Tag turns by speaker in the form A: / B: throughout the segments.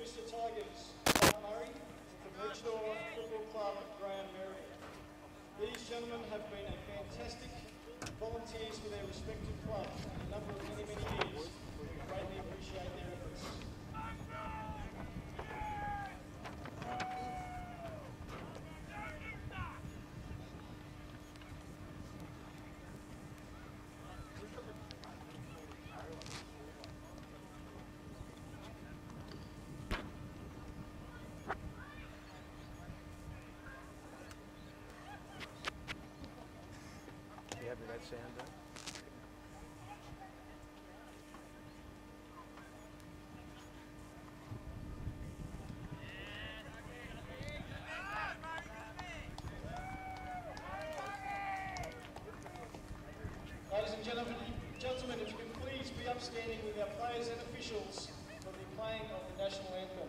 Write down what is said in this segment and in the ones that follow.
A: Noosa Tigers, Mark Murray, the Maroochydore Football Club, Graham Merrick. These gentlemen have been a fantastic volunteers for their respective clubs in a number of many years. We greatly appreciate their efforts.
B: You happy with that sound, though?
A: Ladies and gentlemen, if you can please be upstanding with our players and officials for the playing of the national anthem.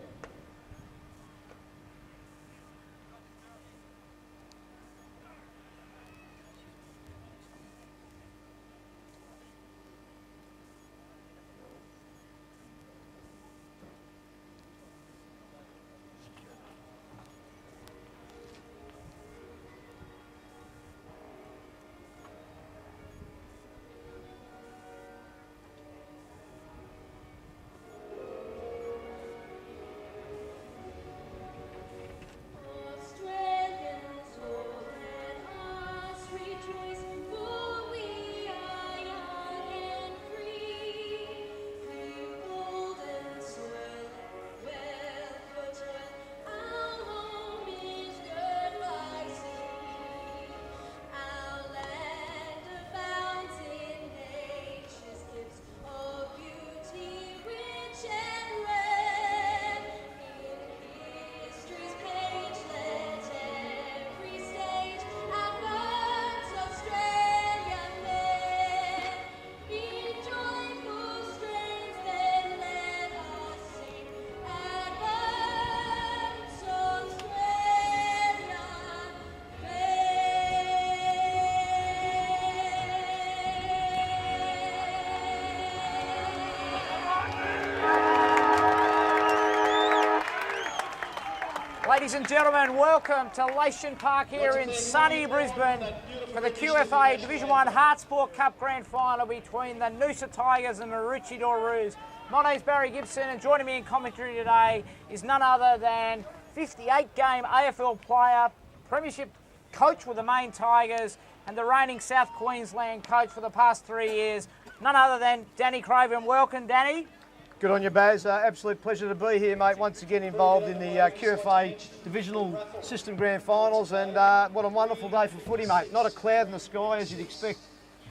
C: Ladies and gentlemen, welcome to Leyshon Park here in sunny Brisbane for the QFA Division 1 HART Sport Cup Grand Final between the Noosa Tigers and the Maroochydore Roos. My name's Barry Gibson, and joining me in commentary today is none other than 58-game AFL player, premiership coach with the Main Tigers, and the reigning South Queensland coach for the past 3 years, none other than Danny Craven. Welcome, Danny.
B: Good on you, Baz. Absolute pleasure to be here, mate. Once again involved in the QFA Divisional System Grand Finals, and what a wonderful day for footy, mate. Not a cloud in the sky, as you'd expect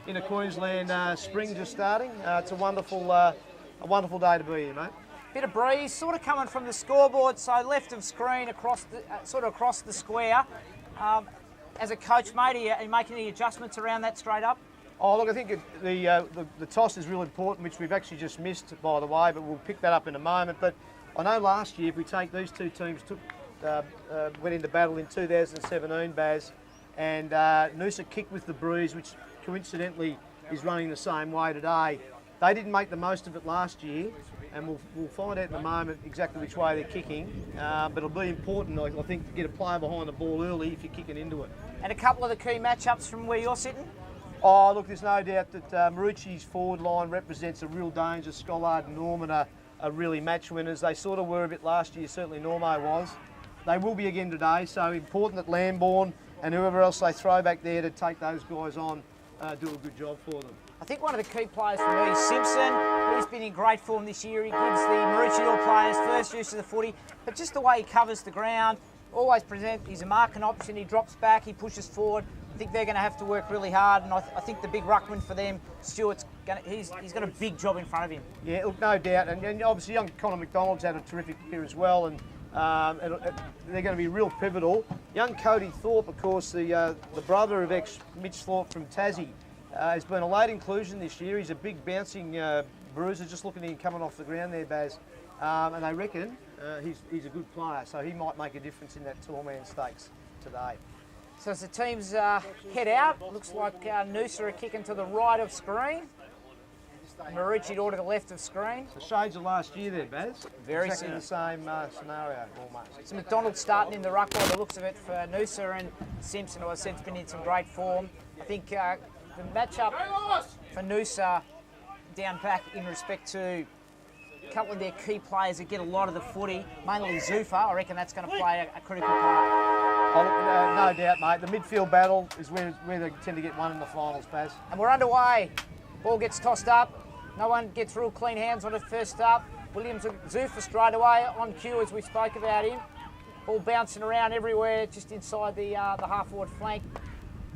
B: in a Queensland spring just starting. It's a wonderful day to be here, mate.
C: Bit of breeze, sort of coming from the scoreboard, so left of screen across the across the square. As a coach, mate, are you making any adjustments around that straight up?
B: Oh, look, I think the toss is really important, which we've actually just missed, by the way, but we'll pick that up in a moment. But I know last year, if we take these two teams, went into battle in 2017, Baz, and Noosa kicked with the breeze, which coincidentally is running the same way today. They didn't make the most of it last year, and we'll find out in a moment exactly which way they're kicking. But it'll be important, I think, to get a player behind the ball early if you're kicking into it.
C: And a couple of the key matchups from where you're sitting?
B: Oh, look, there's no doubt that Maroochyd's forward line represents a real danger. Schollard and Norman are really match winners. They sort of were a bit last year, certainly Normo was. They will be again today, so important that Lambourne and whoever else they throw back there to take those guys on do a good job for them.
C: I think one of the key players for me is Simpson. He's been in great form this year. He gives the Maroochydore players first use of the footy, but just the way he covers the ground, always present. He's a marking option. He drops back, he pushes forward. I think they're going to have to work really hard, and I think the big ruckman for them, Stewart's he's got a big job in front of him.
B: Yeah, look, no doubt, and obviously young Connor McDonald's had a terrific year as well, and they're going to be real pivotal. Young Cody Thorpe, of course, the brother of ex-Mitch Thorpe from Tassie, has been a late inclusion this year. He's a big bouncing bruiser, just looking at him coming off the ground there, Baz, and they reckon he's a good player, so he might make a difference in that tall-man stakes today.
C: So as the teams head out, looks like Noosa are kicking to the right of screen. Maroochydore to the left of screen.
B: The shades of last year there, Baz.
C: Very
B: exactly the same scenario, almost.
C: So McDonald starting in the ruck by the looks of it for Noosa, and Simpson, who I said, has been in some great form. I think the matchup for Noosa down back in respect to a couple of their key players that get a lot of the footy, mainly Zufa. I reckon that's going to play a critical part.
B: No doubt, mate. The midfield battle is where they tend to get one in the finals, Baz.
C: And we're underway. Ball gets tossed up. No one gets real clean hands on it first up. Williams Zufa straight away on cue as we spoke about him. Ball bouncing around everywhere just inside the half-forward flank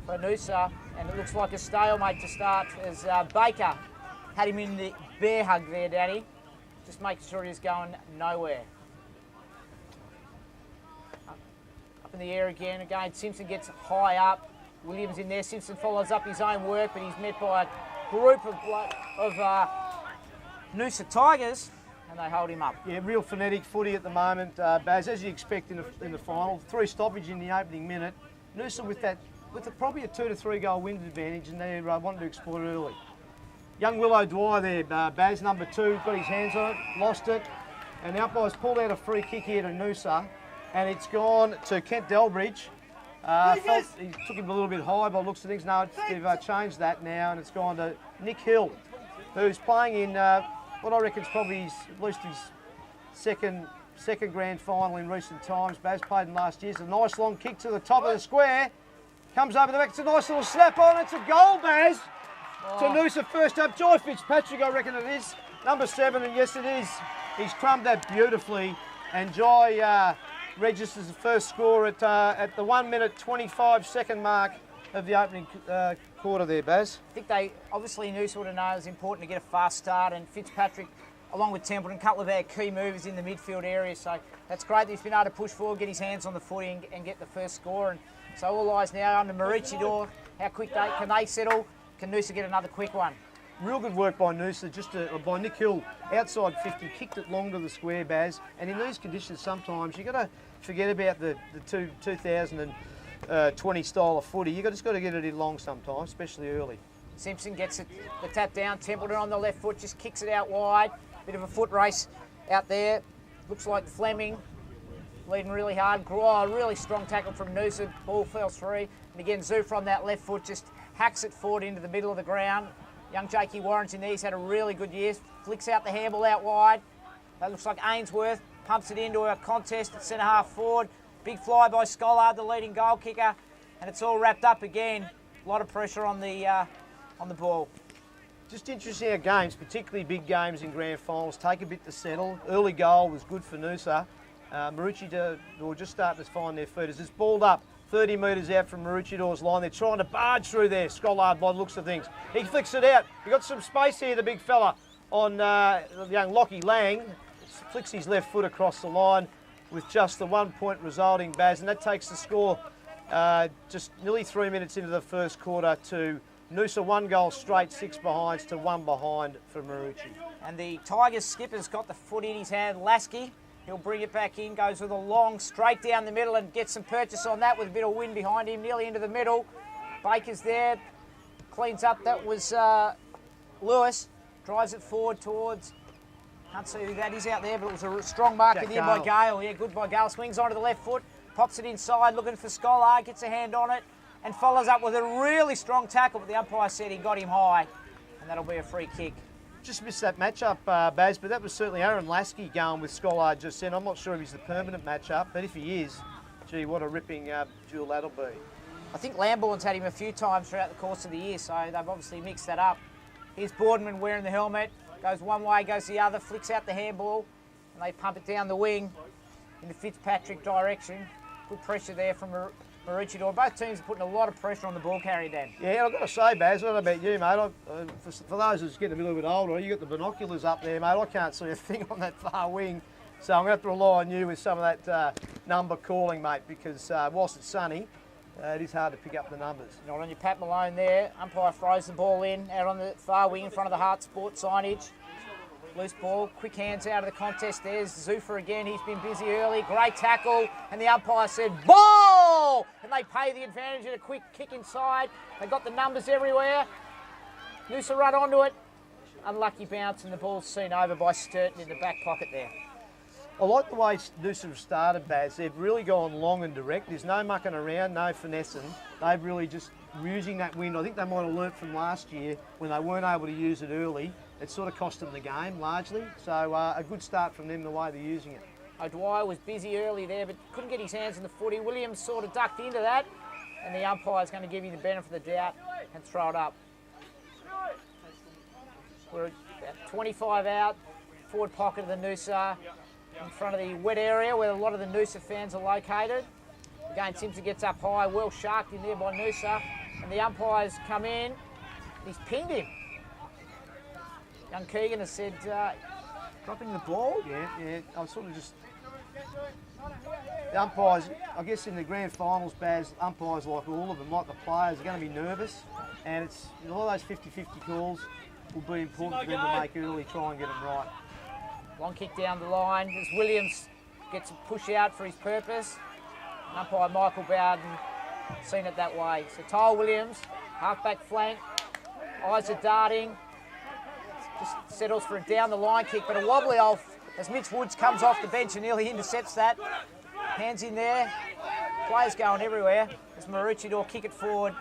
C: for Noosa. And it looks like a stalemate to start as Baker had him in the bear hug there, Danny. Just making sure he's going nowhere. Up in the air again. Again, Simpson gets high up. Williams in there. Simpson follows up his own work, but he's met by a group of Noosa Tigers, and they hold him up.
B: Yeah, real phonetic footy at the moment, Baz, as you expect in the final. 3 stoppage in the opening minute. Noosa with probably a 2 to 3 goal win advantage, and they're wanting to exploit it early. Young Willow Dwyer there, Baz, number 2, got his hands on it, lost it, and the umpires pulled out a free kick here to Noosa, and it's gone to Kent Delbridge. Felt he took him a little bit high by the looks of things. No, they've changed that now, and it's gone to Nick Hill, who's playing in what I reckon is probably at least his second grand final in recent times. Baz played in last year. It's a nice long kick to the top of the square. Comes over the back. It's a nice little slap on. It's a goal, Baz. To Noosa first up. Joy Fitzpatrick, I reckon it is. Number 7, and yes, it is. He's crumbed that beautifully, and Joy registers the first score at the 1 minute 25 second mark of the opening quarter there, Baz.
C: I think they obviously Noosa would have known it was important to get a fast start, and Fitzpatrick, along with Templeton, a couple of our key movers in the midfield area. So that's great that he's been able to push forward, get his hands on the footy, and get the first score. And so all eyes now on the Maroochydore. How quick can they settle? Can Noosa get another quick one?
B: Real good work by Noosa, by Nick Hill, outside 50, kicked it long to the square, Baz. And in these conditions, sometimes you've got to forget about the 2020 style of footy. You've just got to get it in long sometimes, especially early.
C: Simpson gets it, the tap down. Templeton on the left foot just kicks it out wide. Bit of a foot race out there. Looks like Fleming leading really hard. Oh, really strong tackle from Noosa. Ball fell free. And again, Zoo from that left foot just hacks it forward into the middle of the ground. Young Jakey Warren's in there. He's had a really good year. Flicks out the handball out wide. That looks like Ainsworth. Pumps it into a contest at centre half forward. Big fly by Schollard, the leading goal kicker. And it's all wrapped up again. A lot of pressure on the ball.
B: Just interesting how games, particularly big games in grand finals, take a bit to settle. Early goal was good for Noosa. Maroochydore were just starting to find their feet as it's balled up 30 metres out from Maroochidore's line. They're trying to barge through there, Schollard by the looks of things. He flicks it out. You've got some space here, the big fella, on young Lockie Lang. Flicks his left foot across the line with just the 1 point resulting, Baz, and that takes the score just nearly 3 minutes into the first quarter to Noosa 1 goal straight, 6 behinds to 1 behind for Maroochydore.
C: And the Tigers skipper's got the foot in his hand, Lasky. He'll bring it back in, goes with a long straight down the middle and gets some purchase on that with a bit of wind behind him, nearly into the middle. Baker's there, cleans up. That was Lewis, drives it forward towards, can't see who that is out there, but it was a strong mark in there by Gale. Yeah, good by Gale. Swings onto the left foot, pops it inside, looking for Schollard, gets a hand on it, and follows up with a really strong tackle, but the umpire said he got him high, and that'll be a free kick.
B: Just missed that matchup, Baz, but that was certainly Aaron Lasky going with Schollard just then. I'm not sure if he's the permanent matchup, but if he is, gee, what a ripping duel that'll be.
C: I think Lambourne's had him a few times throughout the course of the year, so they've obviously mixed that up. Here's Boardman wearing the helmet, goes one way, goes the other, flicks out the handball, and they pump it down the wing in the Fitzpatrick direction. Good pressure there from Maroochydore. Both teams are putting a lot of pressure on the ball carrier then.
B: Yeah, I've got to say, Baz, I don't know about you, mate. For those who's getting a little bit older, you got the binoculars up there, mate. I can't see a thing on that far wing. So I'm going to have to rely on you with some of that number calling, mate, because whilst it's sunny, it is hard to pick up the numbers.
C: Not on your Pat Malone there. Umpire throws the ball in, out on the far wing in front of the HART Sport signage. Loose ball, quick hands out of the contest. There's Zufa again. He's been busy early. Great tackle. And the umpire said, ball! And they pay the advantage of a quick kick inside. They got the numbers everywhere. Noosa run onto it. unlucky bounce and the ball's seen over by Sturton in the back pocket there.
B: I like the way Noosa have started, Baz. They've really gone long and direct. There's no mucking around, no finessing. They've really just using that wind. I think they might have learnt from last year when they weren't able to use it early. It sort of cost them the game largely. So a good start from them the way they're using it.
C: O'Dwyer was busy early there, but couldn't get his hands on the footy. Williams sort of ducked into that, and the umpire's going to give you the benefit of the doubt and throw it up. We're about 25 out, forward pocket of the Noosa, in front of the wet area where a lot of the Noosa fans are located. Again, Simpson gets up high, well sharked in there by Noosa, and the umpires come in. He's pinged him. Young Keegan has said, dropping the ball.
B: Yeah. I was sort of just... The umpires, I guess in the grand finals, Baz, umpires like all of them, like the players, are going to be nervous, and it's a lot of those 50-50 calls will be important for them to make early, try and get them right.
C: Long kick down the line as Williams gets a push out for his purpose. Umpire Michael Bowden seen it that way. So Tyle Williams, half-back flank, eyes are darting, just settles for a down the line kick, but a wobbly off as Mitch Woods comes off the bench and nearly intercepts that. Hands in there, players going everywhere as Maroochydore kick it forward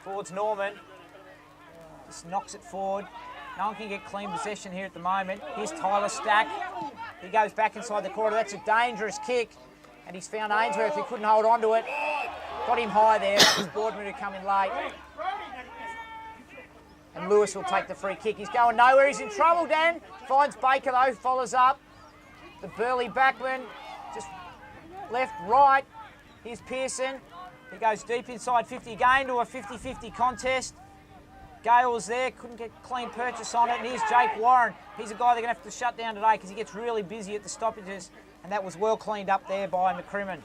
C: towards Norman. Just knocks it forward. No one can get clean possession here at the moment. Here's Tyler Stack. He goes back inside the quarter. That's a dangerous kick. And he's found Ainsworth who couldn't hold on to it. Got him high there. His Boardman who come in late. And Lewis will take the free kick. He's going nowhere. He's in trouble, Dan. Finds Baker though, follows up. The burly backman. Just left, right. Here's Pearson. He goes deep inside 50 again to a 50-50 contest. Gale's there, couldn't get clean purchase on it. And here's Jake Warren. He's a guy they're going to have to shut down today because he gets really busy at the stoppages. And that was well cleaned up there by McCrimmon.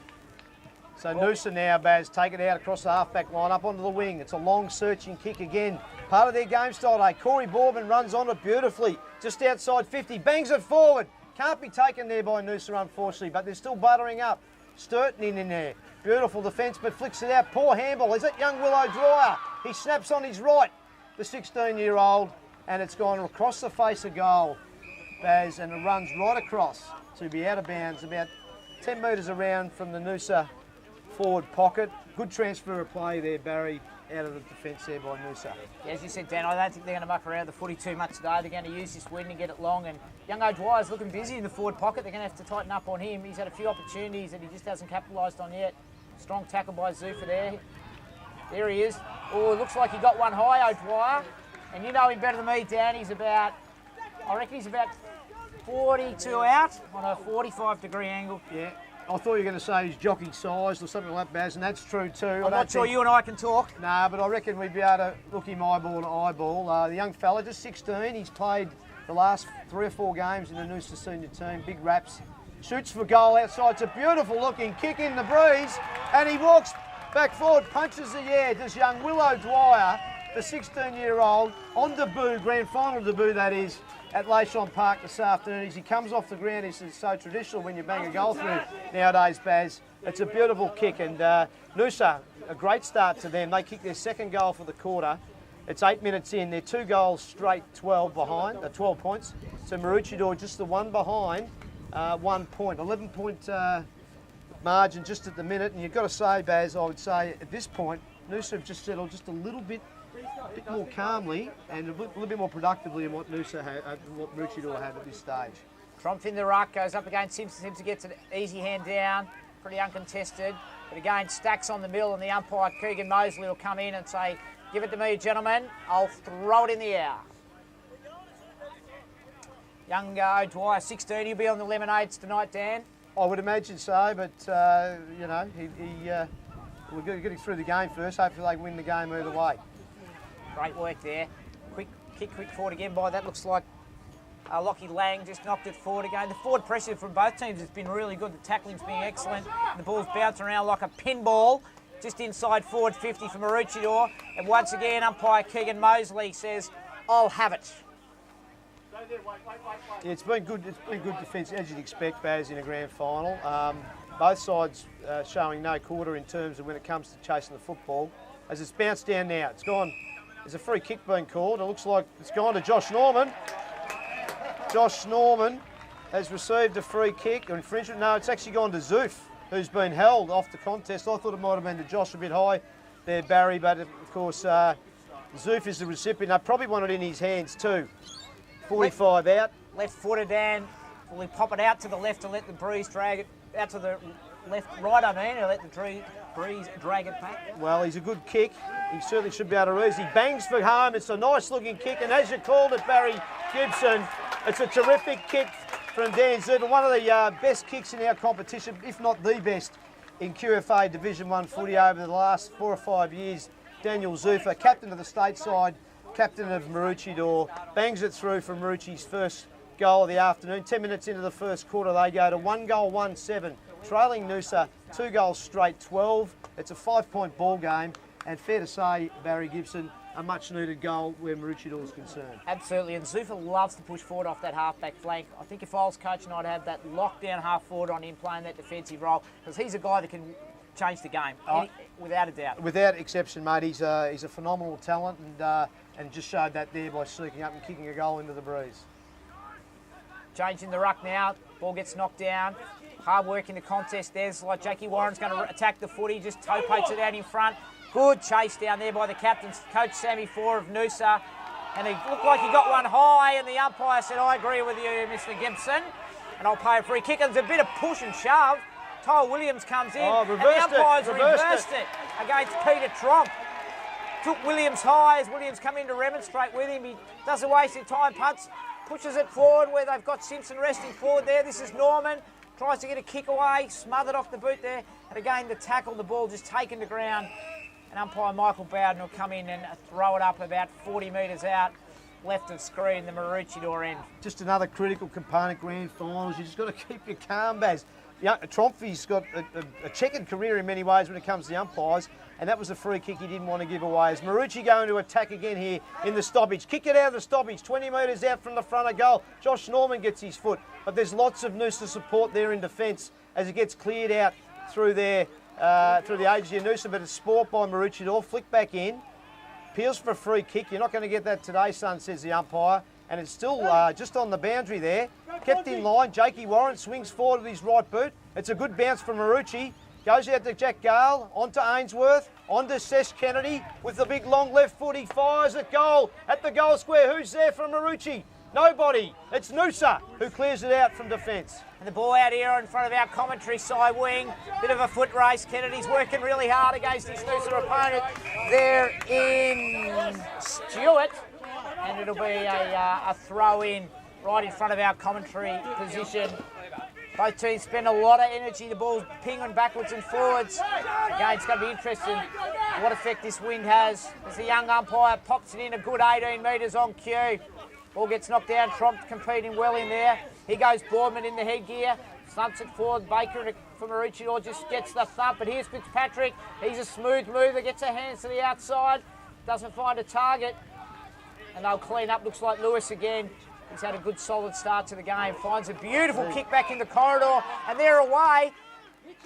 B: So Noosa now, Baz, take it out across the half-back line, up onto the wing. It's a long searching kick again. Part of their game style today. Corey Boardman runs on it beautifully. Just outside 50, bangs it forward. Can't be taken there by Noosa, unfortunately, but they're still buttering up. Sturton in there. Beautiful defence, but flicks it out. Poor handball. Is it young Will O'Dwyer? He snaps on his right. The 16-year-old, and it's gone across the face of goal, Baz, and it runs right across to be out of bounds, about 10 metres around from the Noosa forward pocket. Good transfer of play there, Barry, out of the defence there by Noosa.
C: Yeah, as you said, Dan, I don't think they're going to muck around the footy too much today. They're going to use this wind and get it long, and young O'Dwyer's looking busy in the forward pocket. They're going to have to tighten up on him. He's had a few opportunities that he just hasn't capitalised on yet. Strong tackle by Zufa there. There he is. Oh, it looks like he got one high, O'Dwyer. And you know him better than me, Dan. He's about, I reckon he's about 42 out on a 45-degree angle.
B: Yeah. I thought you were going to say he's jockey sized or something like that, Baz, and that's true too.
C: I'm not sure you and I can talk.
B: Nah, but I reckon we'd be able to look him eyeball to eyeball. The young fella, just 16, he's played the last 3 or 4 games in the Noosa senior team. Big raps. Shoots for goal outside. It's a beautiful looking kick in the breeze, and he walks back forward, punches the air. Does young Will O'Dwyer, the 16-year-old, on debut, grand final debut that is, at Leyshon Park this afternoon. As he comes off the ground, it's so traditional when you bang a goal through nowadays, Baz. It's a beautiful kick, and Noosa, a great start to them. They kick their second goal for the quarter. It's 8 minutes in. They're 2 goals straight, 12 points. So Maroochydore just the one behind, 1 point, 11-point margin just at the minute. And you've got to say, Baz, I would say at this point, Noosa have just settled just a little bit more calmly and a little bit more productively than what what Maroochydore have at this stage.
C: Trump in the ruck, goes up against Simpson. Simpson gets an easy hand down, pretty uncontested. But again, Stacks on the middle, and the umpire, Keegan Mosley, will come in and say, "Give it to me, gentlemen. I'll throw it in the air." Young O'Dwyer, 16, he'll be on the Lemonades tonight, Dan.
B: I would imagine so, but, you know, we're getting through the game first. Hopefully they win the game either way.
C: Great work there. Quick forward again by that. Looks like Lockie Lang just knocked it forward again. The forward pressure from both teams has been really good. The tackling's been excellent. The ball's bouncing around like a pinball just inside forward 50 for Maroochydore. And once again, umpire Keegan Mosley says, "I'll have it."
B: Yeah, it's been good. It's been good defence, as you'd expect, Baz, in a grand final. Both sides showing no quarter in terms of when it comes to chasing the football. As it's bounced down now, it's gone There's a free kick being called. It looks like it's gone to Josh Norman. Josh Norman has received a free kick or infringement. No, it's actually gone to Zoof, who's been held off the contest. I thought it might have been to Josh a bit high there, Barry, but of course Zoof is the recipient. They probably want it in his hands too. 45 out.
C: Left footed down. Will he pop it out to the left and let the breeze drag it out to the right, and let the breeze drag it back?
B: Well, he's a good kick. He certainly should be able to raise. He bangs for home. It's a nice looking kick, and as you called it, Barry Gibson, it's a terrific kick from Dan Zoof. One of the best kicks in our competition, if not the best, in QFA Division 1 footy over the last 4 or 5 years. Daniel Zoofer, captain of the state side, captain of Maroochydore, bangs it through for Maroochyd's first goal of the afternoon. 10 minutes into the first quarter, they go to 1 goal, 1-7, trailing Noosa 2 goals straight, 12. It's a 5-point ball game, and fair to say, Barry Gibson, a much needed goal where Maroochydore is concerned.
C: Absolutely, and Zoofer loves to push forward off that half-back flank. I think if I was coaching, I'd have that lockdown half forward on him playing that defensive role, because he's a guy that can change the game, without a doubt.
B: Without exception, mate. He's a phenomenal talent, and just showed that there by sneaking up and kicking a goal into the breeze.
C: Changing the ruck now, ball gets knocked down. Hard work in the contest. There's like Jackie Warren's going to attack the footy, just toe pokes it out in front. Good chase down there by the captain, Coach Sammy Four of Noosa. And he looked like he got one high, and the umpire said, I agree with you, Mr. Gibson, and I'll pay a free kick. And there's a bit of push and shove. Kyle Williams comes in, and the umpire's reversed it against Peter Tromp. Took Williams high as Williams come in to remonstrate with him. He doesn't waste his time, punts, pushes it forward where they've got Simpson resting forward there. This is Norman, tries to get a kick away, smothered off the boot there. And again, the tackle, the ball just taken to ground. And umpire Michael Bowden will come in and throw it up about 40 metres out, left of screen, the Maroochydore end.
B: Just another critical component, grand finals. You just got to keep your calm, Baz. Yeah, Tromfy's got a checkered career in many ways when it comes to the umpires, and that was a free kick he didn't want to give away. As Maroochydore going to attack again here in the stoppage. Kick it out of the stoppage, 20 metres out from the front of goal. Josh Norman gets his foot, but there's lots of Noosa support there in defence as it gets cleared out through there, through the agency of Noosa, but it's sport by Maroochydore. Flick back in, appeals for a free kick. You're not going to get that today, son, says the umpire. And it's still just on the boundary there. Kept in line. Jakey Warren swings forward with his right boot. It's a good bounce from Maroochydore. Goes out to Jack Gale, onto Ainsworth, onto Sesh Kennedy with the big long left foot. He fires at goal, at the goal square. Who's there from Maroochydore? Nobody. It's Noosa who clears it out from defence.
C: And the ball out here in front of our commentary side wing. Bit of a foot race. Kennedy's working really hard against his Noosa opponent there in Stewart. And it'll be a throw-in right in front of our commentary position. Both teams spend a lot of energy. The ball's pinging backwards and forwards. Again, it's going to be interesting what effect this wind has. As the young umpire pops it in a good 18 metres on cue. Ball gets knocked down. Tromp competing well in there. Here goes Boardman in the headgear. Thumps it forward. Baker for Maroochydore just gets the thump. But here's Fitzpatrick. He's a smooth mover. Gets her hands to the outside. Doesn't find a target. And they'll clean up. Looks like Lewis again. He's had a good solid start to the game. Finds a beautiful kick back in the corridor. And they're away.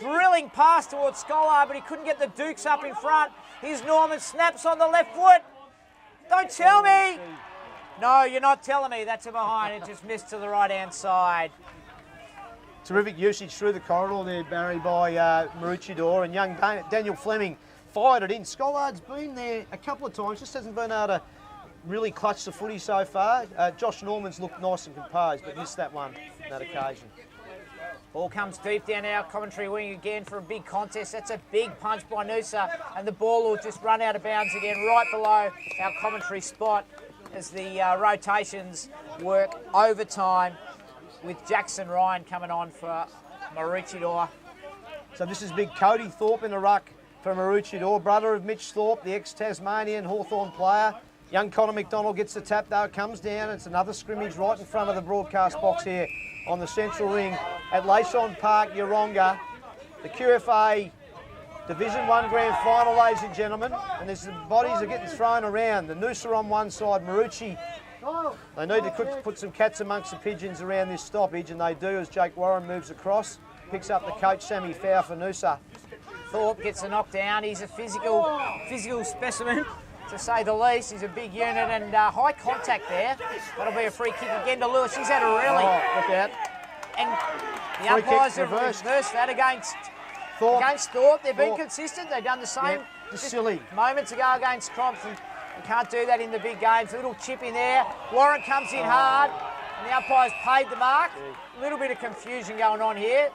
C: Drilling pass towards Scholar, but he couldn't get the Dukes up in front. Here's Norman. Snaps on the left foot. Don't tell me. No, you're not telling me. That's a behind. It just missed to the right-hand side.
B: Terrific usage through the corridor there, Barry, by Maroochydore. And young Daniel Fleming fired it in. Scollard's been there a couple of times, just hasn't been able to really clutch the footy so far. Josh Norman's looked nice and composed, but missed that one on that occasion.
C: Ball comes deep down our commentary wing again for a big contest. That's a big punch by Noosa, and the ball will just run out of bounds again right below our commentary spot as the rotations work overtime with Jackson Ryan coming on for Maroochydore.
B: So this is big Cody Thorpe in the ruck for Maroochydore, brother of Mitch Thorpe, the ex-Tasmanian Hawthorn player. Young Connor McDonald gets the tap though, comes down. It's another scrimmage right in front of the broadcast box here on the central ring at Leyshon Park, Yeronga. The QFA Division 1 Grand Final, ladies and gentlemen. And there's the bodies are getting thrown around. The Noosa on one side, Maroochydore. They need to put some cats amongst the pigeons around this stoppage, and they do as Jake Warren moves across. Picks up the coach, Sammy Fow for Noosa.
C: Thorpe gets a knockdown. He's a physical specimen. to say the least. He's a big unit and high contact there. That'll be a free kick again to Lewis. He's had a really...
B: Oh, look out.
C: And the
B: Free kick
C: umpires have
B: reversed.
C: reversed that against Thorpe. They've been consistent. They've done the same
B: just silly.
C: moments ago against Crompton. You can't do that in the big games. A little chip in there. Warren comes in hard. And the umpires paid the mark. A little bit of confusion going on here.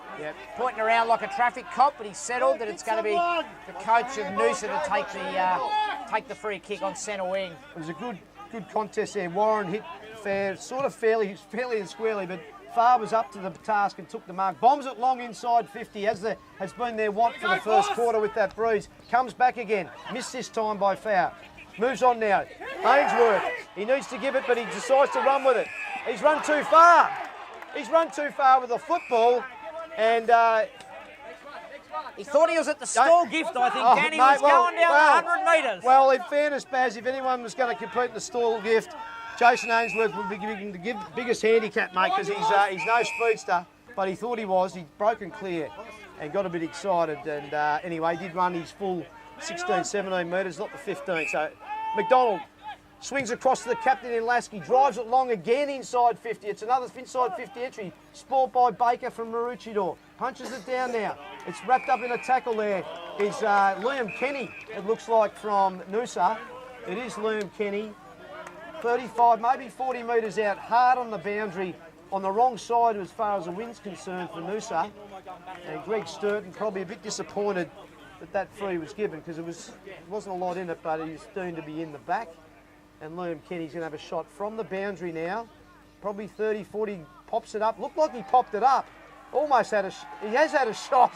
C: Pointing around like a traffic cop, but he's settled that it's going to be the coach of Noosa to take the free kick on centre wing.
B: It was a good contest there. Warren hit fair, sort of fairly and squarely, but Farr was up to the task and took the mark. Bombs it long inside 50, as has been their want for the first quarter with that breeze. Comes back again. Missed this time by Farr. Moves on now. Ainsworth. He needs to give it, but he decides to run with it. He's run too far. He's run too far with the football, and
C: he thought he was at the stall gift, I think, Danny. He was going down 100 metres.
B: Well, in fairness, Baz, if anyone was going to compete in the stall gift, Jason Ainsworth would be giving him the biggest handicap, mate, because he's no speedster, but he thought he was. He'd broken clear and got a bit excited, and anyway, he did run his full 16, 17 metres, not the 15. So McDonald swings across to the captain in Lasky, drives it long again inside 50. It's another inside 50 entry, spoilt by Baker from Maroochydore. Punches it down now. It's wrapped up in a tackle there. Is Liam Kenny, it looks like, from Noosa. It is Liam Kenny. 35, maybe 40 metres out, hard on the boundary, on the wrong side as far as the wind's concerned for Noosa. And Greg Sturton probably a bit disappointed that free was given, because it wasn't a lot in it, but he's doomed to be in the back. And Liam Kenny's going to have a shot from the boundary now. Probably 30, 40, pops it up. Looked like he popped it up. Almost had he has had a shot.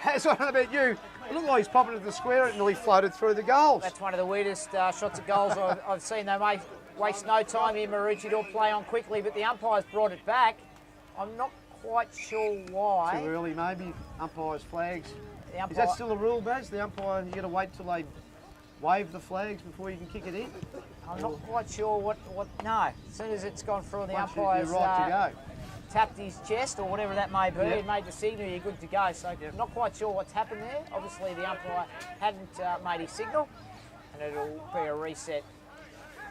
B: I don't know about you. It looked like he's popping it to the square and nearly floated through the goals.
C: That's one of the weirdest shots at goals I've seen. They may waste no time here, Maroochydore play on quickly, but the umpires brought it back. I'm not quite sure why.
B: Too early, maybe. Umpires' flags. Is that still a rule, Baz? The umpire, you got to wait till they wave the flags before you can kick it in?
C: I'm not quite sure what. No, as soon as it's gone through and the umpires
B: you're right to go.
C: Tapped his chest or whatever that may be, he made the signal, you're good to go. So not quite sure what's happened there. Obviously the umpire hadn't made his signal, and it'll be a reset.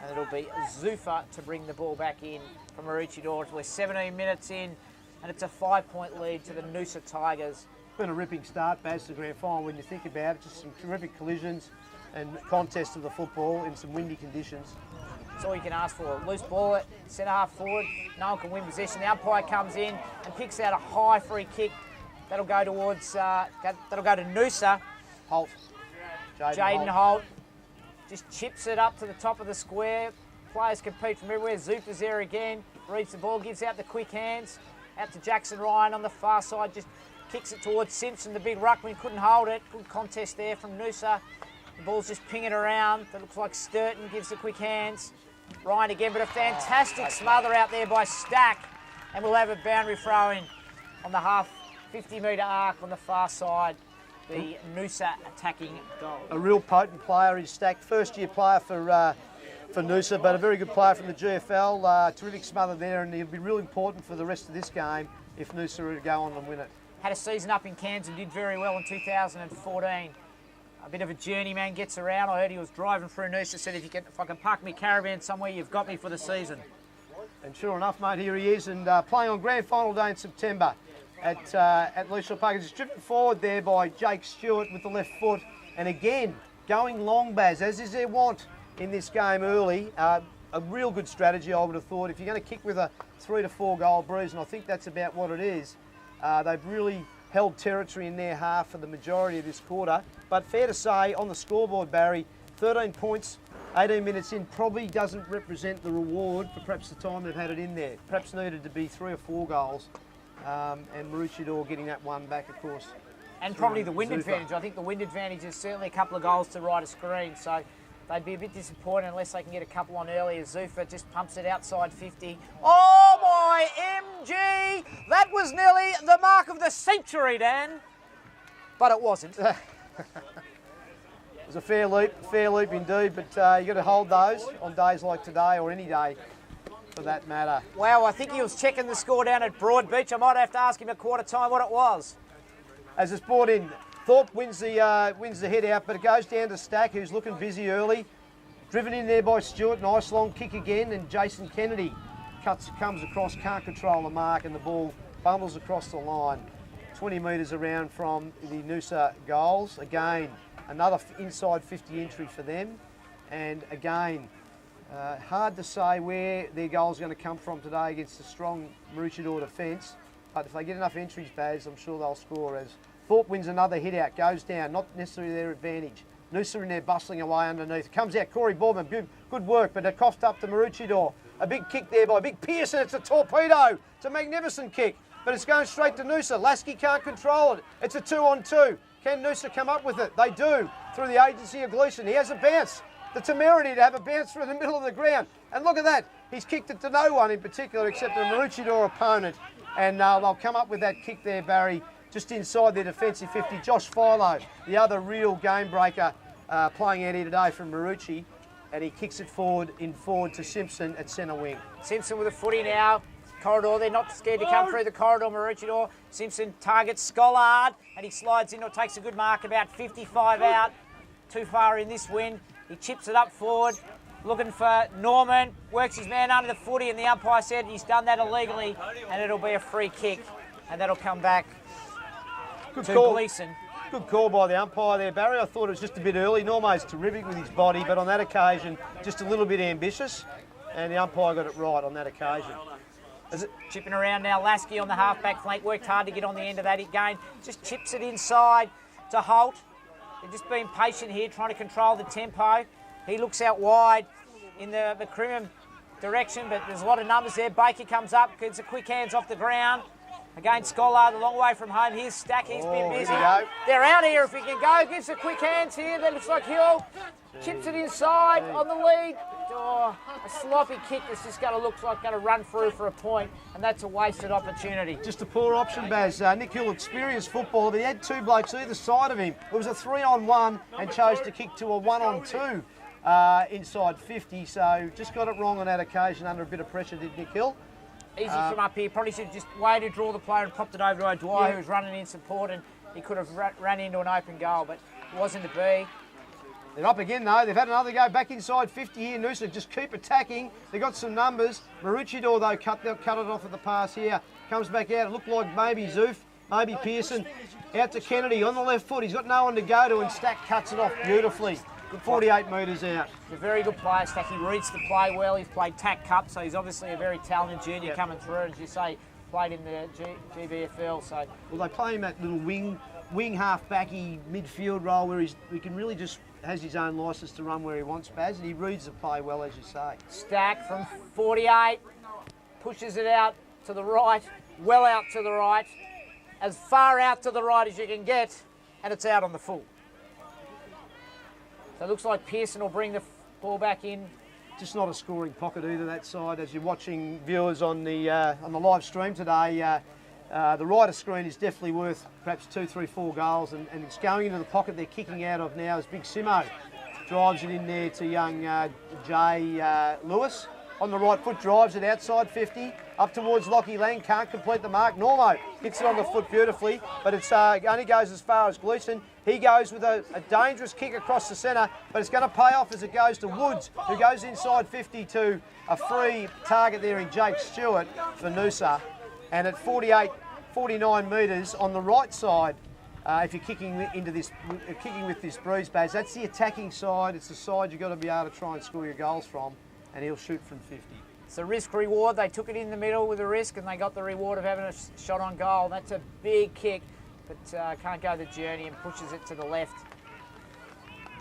C: And it'll be Zuffa to bring the ball back in from Maroochydore. We're 17 minutes in, and it's a 5-point lead to the Noosa Tigers.
B: It's been a ripping start, Baz, to the grand final when you think about it. Just some terrific collisions and contests of the football in some windy conditions.
C: That's all you can ask for. Loose ball at centre half forward. No one can win possession. The umpire comes in and picks out a high free kick. That'll go towards. That'll go to Noosa.
B: Holt.
C: Jaden Holt just chips it up to the top of the square. Players compete from everywhere. Zuffa's there again. Reads the ball, gives out the quick hands. Out to Jackson Ryan on the far side. Just kicks it towards Simpson. The big ruckman couldn't hold it. Good contest there from Noosa. The ball's just pinging around. That looks like Sturton gives the quick hands. Ryan again, but a fantastic smother out there by Stack. And we'll have a boundary throw in on the half 50-metre arc on the far side. The Noosa attacking goal.
B: A real potent player is Stack. First-year player for Noosa, but a very good player from the GFL. Terrific smother there, and it'll be real important for the rest of this game if Noosa were to go on and win it.
C: Had a season up in Cairns and did very well in 2014. A bit of a journeyman, gets around. I heard he was driving through Noosa, said if I can park my caravan somewhere, you've got me for the season.
B: And sure enough, mate, here he is, and playing on grand final day in September at Leyshon Park. He's driven forward there by Jake Stewart with the left foot, and again going long, Baz, as is their want in this game early. A real good strategy, I would have thought. If you're going to kick with a 3 to 4 goal breeze, and I think that's about what it is, they've really held territory in their half for the majority of this quarter. But fair to say, on the scoreboard, Barry, 13 points, 18 minutes in, probably doesn't represent the reward for perhaps the time they've had it in there. Perhaps needed to be 3 or 4 goals, and Maroochydore getting that one back, of course.
C: And probably the wind advantage. I think the wind advantage is certainly a couple of goals to right a screen, so they'd be a bit disappointed unless they can get a couple on early. Zuffa just pumps it outside 50. Oh my MG! That was nearly the mark of the century, Dan. But it wasn't.
B: It was a fair leap indeed, but you got to hold those on days like today, or any day for that matter.
C: Wow, I think he was checking the score down at Broadbeach. I might have to ask him at quarter time what it was.
B: As it's brought in, Thorpe wins the head out, but it goes down to Stack, who's looking busy early. Driven in there by Stewart, nice long kick again, and Jason Kennedy comes across, can't control the mark, and the ball bumbles across the line. 20 metres around from the Noosa goals. Again, another inside 50 entry for them, and again, hard to say where their goal's going to come from today against a strong Maroochydore defence, but if they get enough entries, Baz, I'm sure they'll score. As Thorpe wins another hit out, goes down, not necessarily their advantage. Noosa in there bustling away underneath. Comes out Corey Boardman, good work, but it coughed up to Maroochydore. A big kick there by Big Pearson. It's a torpedo. It's a magnificent kick, but it's going straight to Noosa. Lasky can't control it. It's a 2-on-2. Can Noosa come up with it? They do, through the agency of Leyshon. He has a bounce. The temerity to have a bounce through the middle of the ground. And look at that. He's kicked it to no one in particular except a Maroochydore opponent. And they'll come up with that kick there, Barry, just inside their defensive 50. Josh Philo, the other real game breaker, playing out here today from Maroochydore, and he kicks it forward to Simpson at centre wing.
C: Simpson with a footy now. Corridor, they're not scared to come through the corridor, Maroochydore. Simpson targets Schollard, and he slides in or takes a good mark, about 55 out. Too far in this wind. He chips it up forward, looking for Norman, works his man under the footy, and the umpire said he's done that illegally, and it'll be a free kick, and that'll come back to Gleeson.
B: Good call by the umpire there, Barry. I thought it was just a bit early. Normo's terrific with his body, but on that occasion, just a little bit ambitious, and the umpire got it right on that occasion.
C: Chipping around now, Lasky on the half-back flank, worked hard to get on the end of that again, just chips it inside to Holt. They're just being patient here, trying to control the tempo. He looks out wide in the Crimham direction, but there's a lot of numbers there. Baker comes up, gets a quick hands off the ground. Again, Schollard, a long way from home. Here's Stack, he's been busy. They're out here if he can go. Gives a quick hands here. That looks like Hill. Chips it inside on the lead. Oh, a sloppy kick that's just going to run through for a point, and that's a wasted opportunity.
B: Just a poor option, Baz. Nick Hill, experienced footballer, but he had two blokes either side of him. It was a 3-on-1 and chose to kick to a 1-on-2 inside 50, so just got it wrong on that occasion under a bit of pressure, did Nick Hill.
C: Easy from up here. Probably should have just waited, draw the player and popped it over to O'Dwyer, who was running in support, and he could have ran into an open goal, but it wasn't to be.
B: They're up again though. They've had another go back inside 50 here. Noosa just keep attacking. They've got some numbers. Maroochydore though cut it off at the pass here. Comes back out. It looked like maybe Zoof, maybe Pearson. Out to Kennedy on the left foot. He's got no one to go to, and Stack cuts it off beautifully. 48 metres out.
C: He's a very good player, Stack. He reads the play well. He's played TAC Cup, so he's obviously a very talented junior coming through. As you say, played in the GBFL. So
B: well, they play him that little wing half-backy midfield role where he can really just has his own licence to run where he wants, Baz, and he reads the play well, as you say.
C: Stack from 48, pushes it out to the right, well out to the right, as far out to the right as you can get, and it's out on the full. So it looks like Pearson will bring the ball back in.
B: Just not a scoring pocket either, that side. As you're watching viewers on the live stream today, the right of screen is definitely worth perhaps 2, 3, 4 goals, and it's going into the pocket they're kicking out of now as Big Simo drives it in there to young Jay Lewis. On the right foot, drives it outside 50, up towards Lockie Lang, can't complete the mark. Normo hits it on the foot beautifully, but it's only goes as far as Gleeson. He goes with a dangerous kick across the centre, but it's going to pay off as it goes to Woods, who goes inside 50 to a free target there in Jake Stewart for Noosa. And at 49 metres on the right side, if you're kicking with this breeze, Baz, that's the attacking side. It's the side you've got to be able to try and score your goals from, and he'll shoot from 50.
C: It's a risk-reward. They took it in the middle with a risk, and they got the reward of having a shot on goal. That's a big kick, but can't go the journey and pushes it to the left.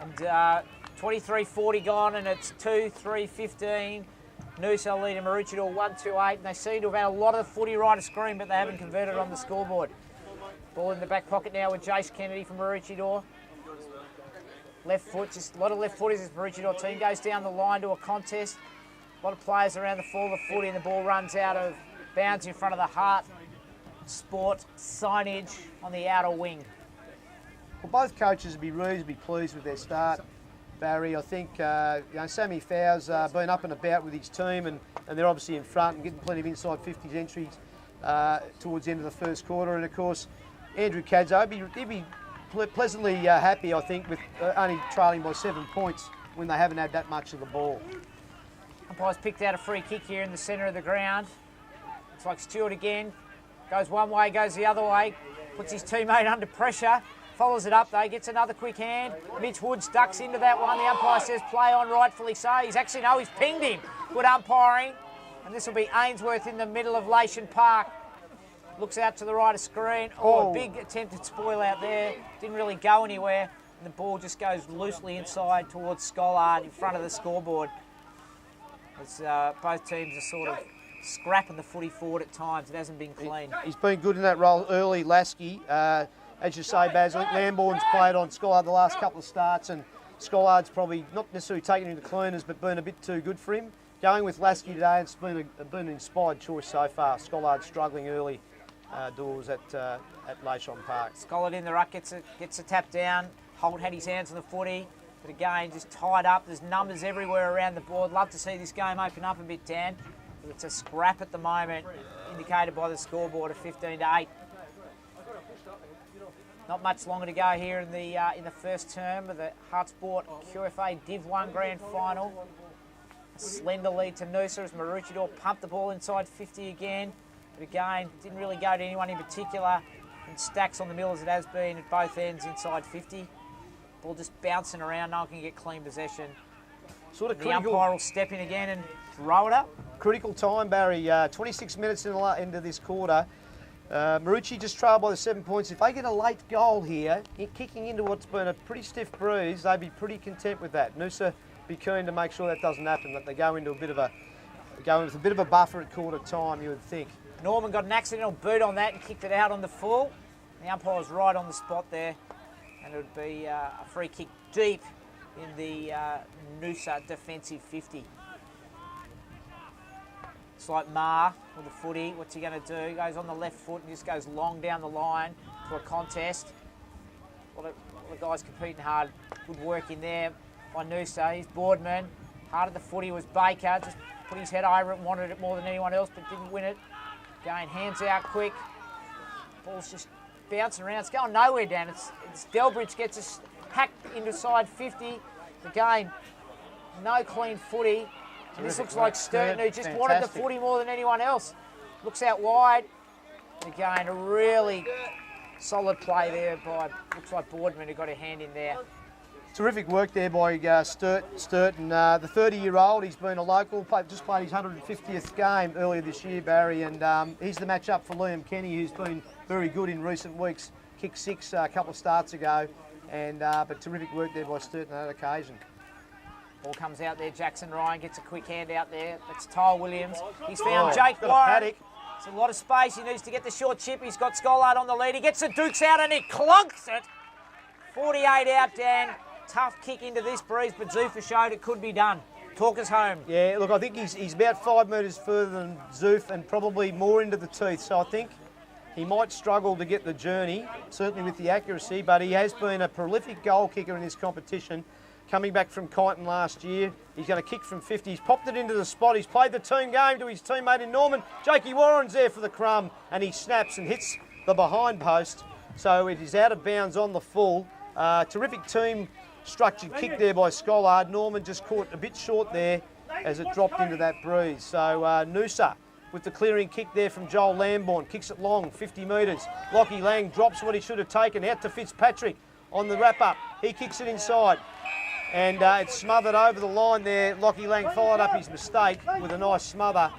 C: And 23:40 gone, and it's 2-3-15. Noosa leading Maroochydore 1-2-8, and they seem to have had a lot of the footy right of screen, but they haven't converted on the scoreboard. Ball in the back pocket now with Jace Kennedy from Maroochydore. Left foot, just a lot of left footers as Maroochydore team goes down the line to a contest. A lot of players around the fall of the footy, and the ball runs out of bounds in front of the HART Sport signage on the outer wing.
B: Well, both coaches would be reasonably pleased with their start, Barry. I think Sammy Fow's been up and about with his team, and they're obviously in front and getting plenty of inside 50s entries towards the end of the first quarter. And of course, Andrew Cadzo, he'd be pleasantly happy, I think, with only trailing by 7 points when they haven't had that much of the ball.
C: Umpire's picked out a free kick here in the centre of the ground. Looks like Stewart again. Goes one way, goes the other way. Puts his teammate under pressure. Follows it up though, gets another quick hand. Mitch Woods ducks into that one. The umpire says play on, rightfully so. He's actually, no, he's pinged him. Good umpiring. And this will be Ainsworth in the middle of Leyshon Park. Looks out to the right of screen. Oh, a big attempted spoil out there. Didn't really go anywhere. And the ball just goes loosely inside towards Schollard in front of the scoreboard. As both teams are sort of scrapping the footy forward at times. It hasn't been clean.
B: He's been good in that role early, Lasky. As you say, Baz, I think Lambourne's played on Schollard the last couple of starts, and Schollard's probably not necessarily taken him to cleaners, but been a bit too good for him. Going with Lasky today, it's been an inspired choice so far. Schollard struggling early doors at Leyshon Park.
C: Schollard in the ruck, gets a tap down. Holt had his hands on the footy, but again, just tied up. There's numbers everywhere around the board. Love to see this game open up a bit, Dan. But it's a scrap at the moment, indicated by the scoreboard of 15-8. Not much longer to go here in the first term of the HART Sport QFA Div 1 Grand Final. A slender lead to Noosa as Maroochydore pumped the ball inside 50 again. But again, didn't really go to anyone in particular. And stacks on the mill as it has been at both ends inside 50. Ball just bouncing around, no one can get clean possession.
B: Sort of
C: the umpire will step in again and throw it up.
B: Critical time, Barry. 26 minutes into this quarter. Maroochydore just trailed by the 7 points. If they get a late goal here, kicking into what's been a pretty stiff breeze, they'd be pretty content with that. Noosa be keen to make sure that doesn't happen, that they go into a bit of a buffer at quarter time, you would think.
C: Norman got an accidental boot on that and kicked it out on the full. The umpire was right on the spot there, and it would be a free kick deep in the Noosa defensive 50. It's like Ma with the footy. What's he going to do? He goes on the left foot and just goes long down the line to a contest. A lot of guys competing hard. Good work in there by Noosa. He's Boardman. Hard at the footy was Baker. Just put his head over it and wanted it more than anyone else, but didn't win it. Going hands out quick. Ball's just bouncing around. It's going nowhere, Dan. It's Delbridge gets us hacked into side 50. Again, no clean footy. And this looks like Sturton, who just wanted the footy more than anyone else. Looks out wide. Again, a really solid play there by, looks like Boardman, who got a hand in there.
B: Terrific work there by Sturton. The 30-year-old, he's been a local, just played his 150th game earlier this year, Barry, and he's the match-up for Liam Kenny, who's been very good in recent weeks. Kicked 6 a couple of starts ago, and but terrific work there by Sturton on that occasion.
C: Ball comes out there, Jackson Ryan gets a quick hand out there. That's Tyle Williams. He's found Jake Warren. It's a lot of space. He needs to get the short chip. He's got Schollard on the lead. He gets the Dukes out and he clunks it. 48 out, Dan. Tough kick into this breeze, but Zuffa showed it could be done. Talk us home.
B: Yeah, look, I think he's about 5 metres further than Zoof and probably more into the teeth. So I think he might struggle to get the journey, certainly with the accuracy, but he has been a prolific goal kicker in this competition. Coming back from Kyneton last year, he's going to kick from 50. He's popped it into the spot. He's played the team game to his teammate in Norman. Jakey Warren's there for the crumb, and he snaps and hits the behind post. So it is out of bounds on the full. Terrific team structured kick there by Schollard. Norman just caught a bit short there as it dropped into that breeze. So Noosa with the clearing kick there from Joel Lambourne. Kicks it long, 50 metres. Lockie Lang drops what he should have taken. Out to Fitzpatrick on the wrap-up. He kicks it inside. And it's smothered over the line there. Lockie Lang followed up his mistake with a nice smother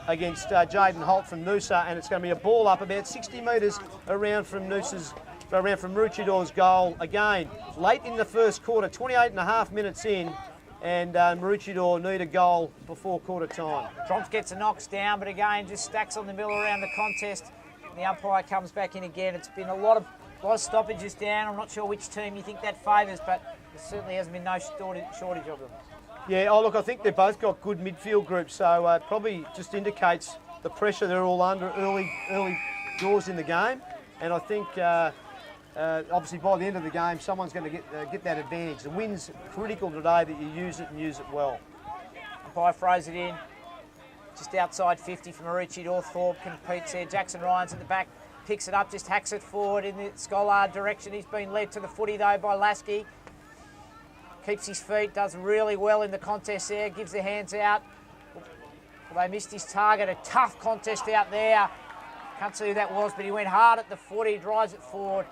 B: against Jaden Holt from Noosa, and it's going to be a ball up about 60 metres around from Maroochidore's goal. Again, late in the first quarter, 28 and a half minutes in, and Maroochydore need a goal before quarter time.
C: Tromps gets a knocks down, but again, just stacks on the middle around the contest. The umpire comes back in again. It's been a lot of stoppages down. I'm not sure which team you think that favours, but there certainly hasn't been no shortage of them.
B: Yeah, oh look, I think they've both got good midfield groups, so it probably just indicates the pressure they're all under early doors in the game. And I think obviously by the end of the game, someone's going to get that advantage. The win's critical today that you use it and use it well.
C: Umpire throws it in, just outside 50 from Maroochydore. Thorpe competes there. Jackson Ryan's at the back, picks it up, just hacks it forward in the Schollard direction. He's been led to the footy though by Lasky. keeps his feet, does really well in the contest there, gives the hands out. Well, they missed his target, a tough contest out there. Can't see who that was, but he went hard at the footy, drives it forward.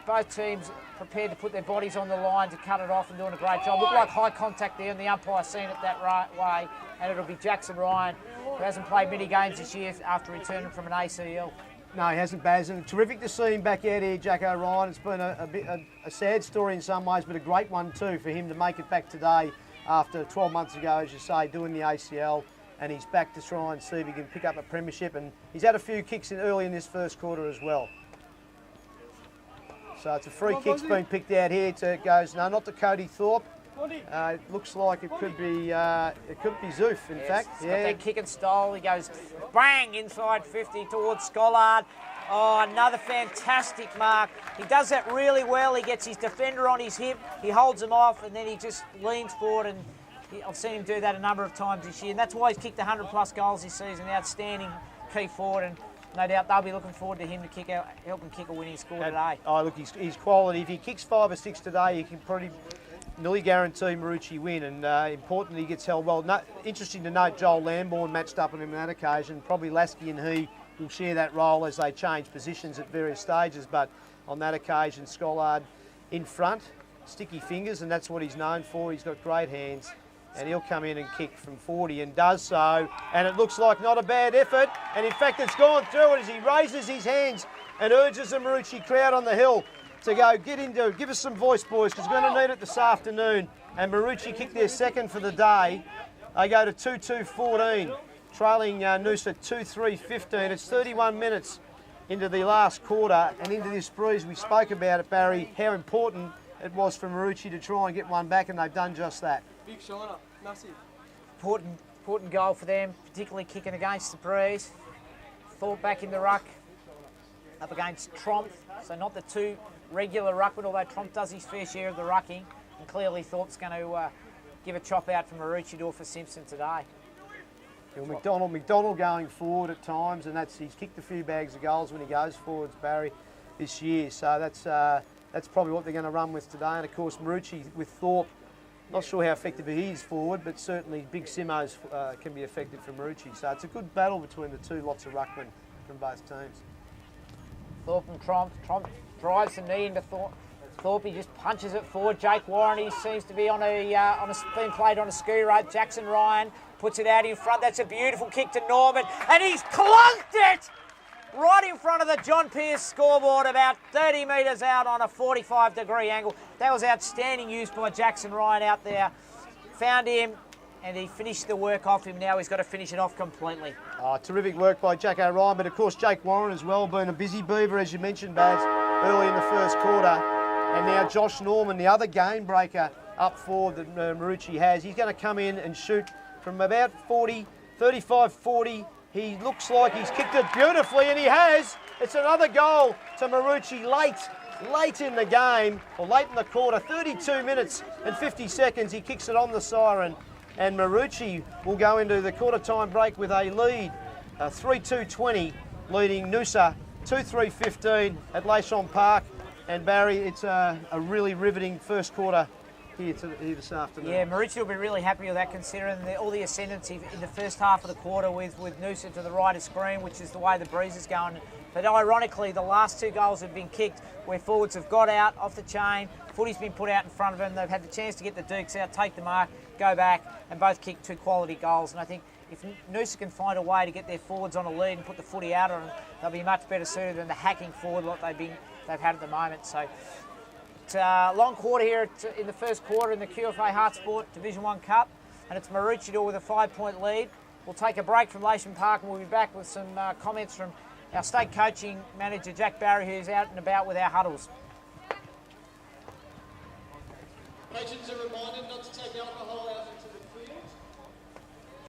C: Both teams prepared to put their bodies on the line to cut it off and doing a great job. Looked like high contact there, and the umpire seen it that right way. And it'll be Jackson Ryan, who hasn't played many games this year after returning from an ACL.
B: No, he hasn't, Baz, and terrific to see him back out here, Jack O'Ryan. It's been a sad story in some ways, but a great one too for him to make it back today after 12 months ago, as you say, doing the ACL. And he's back to try and see if he can pick up a premiership. And he's had a few kicks early in this first quarter as well. So it's a free kick's been picked out here. It goes, no, not to Cody Thorpe. It looks like it could be Zoof, in fact.
C: He's got that kick and style. He goes bang inside 50 towards Schollard. Oh, another fantastic mark. He does that really well. He gets his defender on his hip. He holds him off, and then he just leans forward. And I've seen him do that a number of times this year. And that's why he's kicked 100-plus goals this season. Outstanding key forward. And no doubt they'll be looking forward to him to help him kick a winning score today.
B: Oh, look, he's quality. If he kicks 5 or 6 today, he can pretty nearly guarantee Maroochydore win. And importantly, he gets held well. No, interesting to note, Joel Lambourne matched up on him on that occasion. Probably Lasky and he will share that role as they change positions at various stages. But on that occasion, Schollard in front, sticky fingers, and that's what he's known for. He's got great hands. And he'll come in and kick from 40 and does so. And it looks like not a bad effort. And in fact, it's gone through it as he raises his hands and urges the Maroochydore crowd on the hill to go get into it. Give us some voice, boys, because we're going to need it this afternoon. And Maroochydore kick their second for the day. They go to 2-2-14, trailing Noosa 2-3-15. It's 31 minutes into the last quarter and into this breeze. We spoke about it, Barry, how important it was for Maroochydore to try and get one back, and they've done just that.
D: Big shiner, massive.
C: Important goal for them, particularly kicking against the breeze. Thorpe back in the ruck, up against Tromp. So not the two regular ruckmen, although Tromp does his fair share of the rucking. And clearly Thorpe's going to give a chop out for Maroochydore for Simpson today.
B: Well, McDonald going forward at times, and he's kicked a few bags of goals when he goes forwards, Barry, this year. So that's probably what they're going to run with today. And of course, Maroochydore with Thorpe. Not sure how effective he is forward, but certainly Big Simos can be effective for Maroochydore. So it's a good battle between the two lots of ruckmen from both teams.
C: Thorpe and Tromp. Tromp drives the knee into Thorpe. Thorpe, he just punches it forward. Jake Warren, he seems to be being played on a ski rope. Jackson Ryan puts it out in front. That's a beautiful kick to Norman, and he's clunked it right in front of the John Pearce scoreboard, about 30 metres out on a 45-degree angle. That was outstanding use by Jackson Ryan out there. Found him, and he finished the work off him. Now he's got to finish it off completely.
B: Oh, terrific work by Jack O'Ryan, but of course Jake Warren as well, been a busy beaver, as you mentioned, Baz, early in the first quarter. And now Josh Norman, the other game breaker up forward that Maroochydore has. He's going to come in and shoot from about 40, 35, 40. He looks like he's kicked it beautifully, and he has. It's another goal to Maroochydore late in the game, or late in the quarter, 32 minutes and 50 seconds. He kicks it on the siren, and Maroochydore will go into the quarter-time break with a lead, 3-2-20, leading Noosa 2-3-15 at Leyshon Park. And Barry, it's a really riveting first quarter here this afternoon.
C: Yeah, Maroochydore will be really happy with that, considering all the ascendancy in the first half of the quarter with Noosa to the right of screen, which is the way the breeze is going. But ironically, the last two goals have been kicked where forwards have got out off the chain, footy's been put out in front of them, they've had the chance to get the Dukes out, take the mark, go back, and both kick two quality goals. And I think if Noosa can find a way to get their forwards on a lead and put the footy out on them, they'll be much better suited than the hacking forward lot they've had at the moment. So it's a long quarter here in the first quarter in the QFA HART Sport Division 1 Cup, and it's Maroochydore with a 5-point lead. We'll take a break from Leyshon Park, and we'll be back with some comments from our state coaching manager, Jack Barry, who's out and about with our huddles.
A: Patrons are reminded not to take alcohol out into the